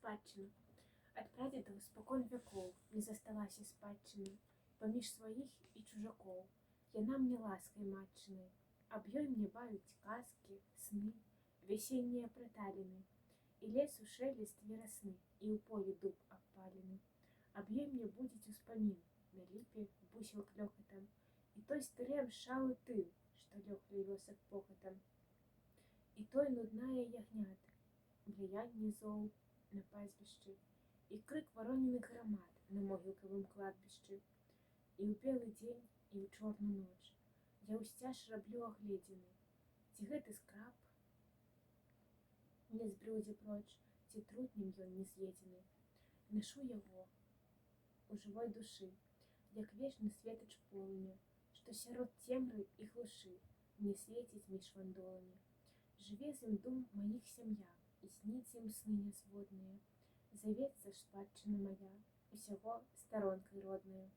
спадчыну. Ад прадзедаў спакон вякоў не засталася спадчыны паміж сваіх і чужакоў. Яна мне ласкай матчынай, аб ёй мне баюць казкі, сны, вясеннія прыталіны, і лесу шэлест верасны, і ў полі дуб абпалены. Аб ёй мне будзець успамін, на ліпе бусел клёкатам, і той стары абшалы тыл, што лёг ля вёсак покатам. І той нудная ягнят, бліянне зоў на пазвішчы, і крык вароненых грамад на могілкавым кладбішчы. І ў белы дзень, і ў чорную ноч я ўсцяж раблю агледзіны, ці гэты скраб не збрудзе проч, ці трутнем ён не з'едзены. Нашу яго у жывой душы, як вечны светач полымя, што сярод цемры і глушы не свеціць між вандоламі. Жыве з ім дум маіх сям'я, і сніцца ім сны нязводныя. Завецца спадчына мая, усяго старонкай родная.